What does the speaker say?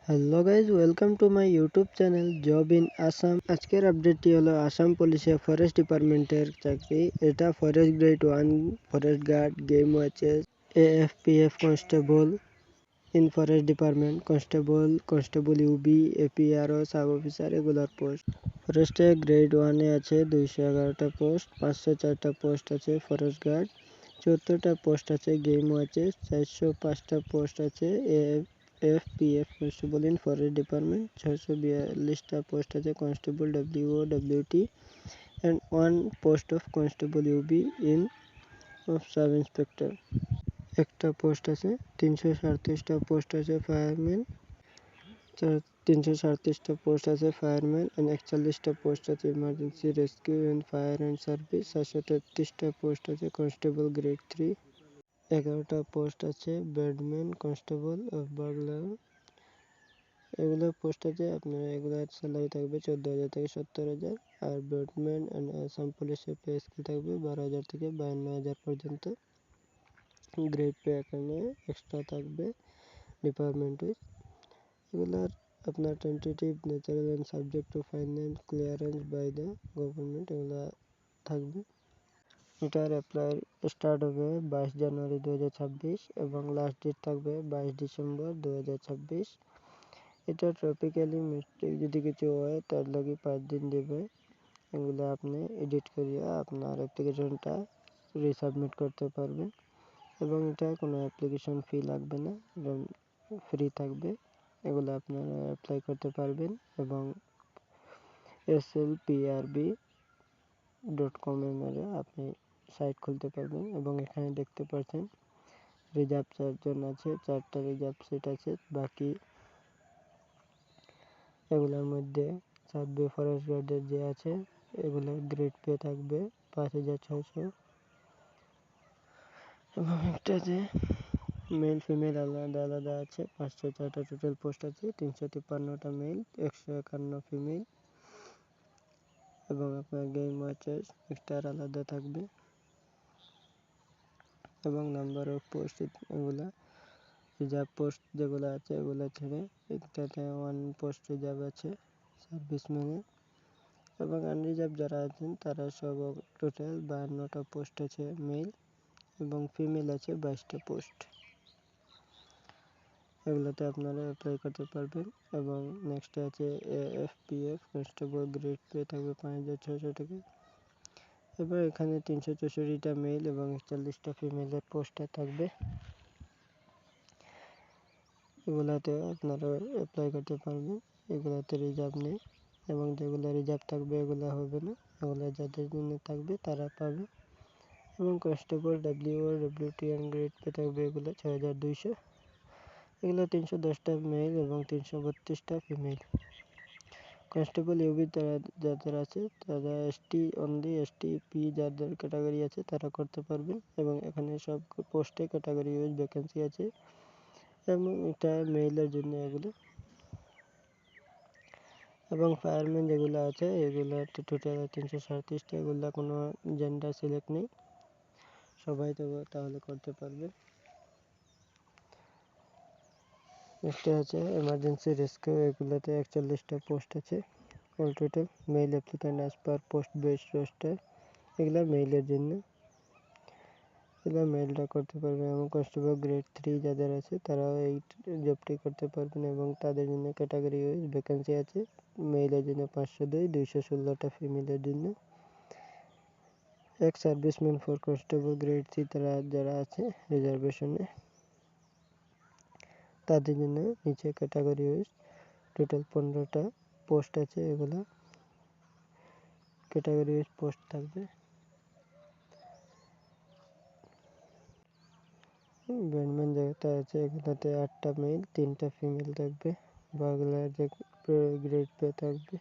Hello guys, welcome to my YouTube channel job in Assam. আজকের আপডেটটি হলো আসাম পুলিশে ফরেস্ট ডিপার্টমেন্টের চাকরি। এটা forest grade 1, forest guard, game ওয়াচেস, AFPF constable in forest department, constable UB, APRO, sub officer এগুলোর পোস্ট। ফরেস্টে গ্রেড 1-এ আছে 211টা পোস্ট, 504টা পোস্ট আছে ফরেস্ট গার্ড, 74টা পোস্ট আছে গেম ওয়াচেস, 405টা পোস্ট আছে FPF constable in forest department, 642টা পোস্ট আছে constable WO WT and 1 post of constable UB in of sub inspector। একটা পোস্ট আছে 337টা পোস্ট আছে ফায়ারম্যান, 337টা পোস্ট আছে ফায়ারম্যান and 41টা পোস্ট আছে emergency rescue and fire and service, 733টা পোস্ট আছে কনস্টেবল গ্রেড 3, 11টা পোস্ট আছে ব্যাডম্যান কনস্টেবল অফ বাগলা। এগুলো পোস্ট আছে, আপনার এগুলোর স্যালারি থাকবে 14,000 থেকে 17,000। আর ব্যাডম্যান অ্যান্ড আসাম পুলিশের পে স্কেল থাকবে 12,000 থেকে 52,000 পর্যন্ত। গ্রেড পে এখানে এক্সট্রা থাকবে ডিপার্টমেন্ট ওয়াইজ। এগুলোর আপনার tentative natural and subject to finance clearance by the government এগুলো থাকবে। এটার অ্যাপ্লাই স্টার্ট হবে 22 জানুয়ারি 2026 এবং লাস্ট ডেট থাকবে 22 ডিসেম্বর 2026। এটা ট্রপিক্যালি মিস্টেক যদি কিছু হয় তার লাগে 5 দিন দেবে। এগুলো আপনি এডিট করিয়া আপনার অ্যাপ্লিকেশনটা রিসাবমিট করতে পারবেন এবং এটা কোনো অ্যাপ্লিকেশন ফি লাগবে না, ফ্রি থাকবে। এগুলো আপনারা অ্যাপ্লাই করতে পারবেন এবং slprb.com এর মেরে আপনি সাইট খুলতে পারবেন এবং এখানে দেখতে পাচ্ছেন রিজার্ভ 4 জন আছে, 4টা রিজার্ভ সিট আছে। বাকি এগুলোর মধ্যে থাকবে ফরেস্ট গার্ডের যে আছে এগুলোর গ্রেড পে থাকবে 5,600 এবং একটাতে মেল ফিমেল আলাদা আলাদা আছে। 504টা টোটাল পোস্ট আছে, 353টা মেল, 151 ফিমেল এবং আপনার গেম ওয়াচেস এক্সট্রা আলাদা থাকবে এবং নাম্বার অফ পোস্ট এগুলা রিজার্ভ পোস্ট যেগুলো আছে এগুলো ছেড়ে একটাতে 1 পোস্ট রিজার্ভ আছে সার্ভিসম্যানের এবং আনরিজার্ভ যারা আছেন তারা সব টোটাল 52টা পোস্ট আছে মেল এবং ফিমেল আছে 22টা পোস্ট। এগুলোতে আপনারা অ্যাপ্লাই করতে পারবেন এবং নেক্সট আছে এএফপিএফ কনস্টেবল গ্রেড পে থাকবে 5,600 টাকা। এবার এখানে 364টা মেল এবং 41টা ফিমেলের পোস্টার থাকবে। এগুলাতে আপনারা অ্যাপ্লাই করতে পারবেন। এগুলাতে রিজার্ভ নেই এবং যেগুলো রিজার্ভ থাকবে এগুলো হবে না, এগুলো যাদের জন্য থাকবে তারা পাবে। এবং constable WO WT and grade pay থাকবে এগুলো 6,200। এগুলো 310টা মেল এবং 332টা ফিমেল। কনস্টেবল ইউবি যাদের আছে তারা এসটি অনলি, এসটি পি যাদের ক্যাটাগরি আছে তারা করতে পারবেন এবং এখানে সব পোস্টে ক্যাটাগরি ওয়াইজ ভ্যাকেন্সি আছে এবং এটা মেইলের জন্য এগুলো। এবং ফায়ারম্যান যেগুলো আছে এগুলো টোটাল 337টা, এগুলো কোনো জেন্ডার সিলেক্ট নেই, সবাই তো তাহলে করতে পারবে। একটা আছে এমার্জেন্সি রেস্কিউ, এগুলোতে 41টা পোস্ট আছে all total. Male applicant as per post base roster, এগুলো মেইলের জন্য, এগুলো মেইলটা করতে পারবে। এবং কনস্টেবল গ্রেড 3 যাদের আছে তারাও এই জবটি করতে পারবেন এবং তাদের জন্য ক্যাটাগরি ওয়াইজ ভ্যাকেন্সি আছে। মেইলের জন্য 502, 216টা ফিমেলের জন্য। Ex serviceman for constable grade 3 তারা যারা আছে রিজার্ভেশনে তাদের জন্য নিচে ক্যাটাগরি ওয়াইজ টোটাল 15টা পোস্ট আছে, এগুলো ক্যাটাগরি ওয়াইজ পোস্ট থাকবে। ব্যান্ডম্যান যেটা আছে এগুলোতে 8টা মেল 3টা ফিমেল থাকবে, বাগলার যে গ্রেড পে থাকবে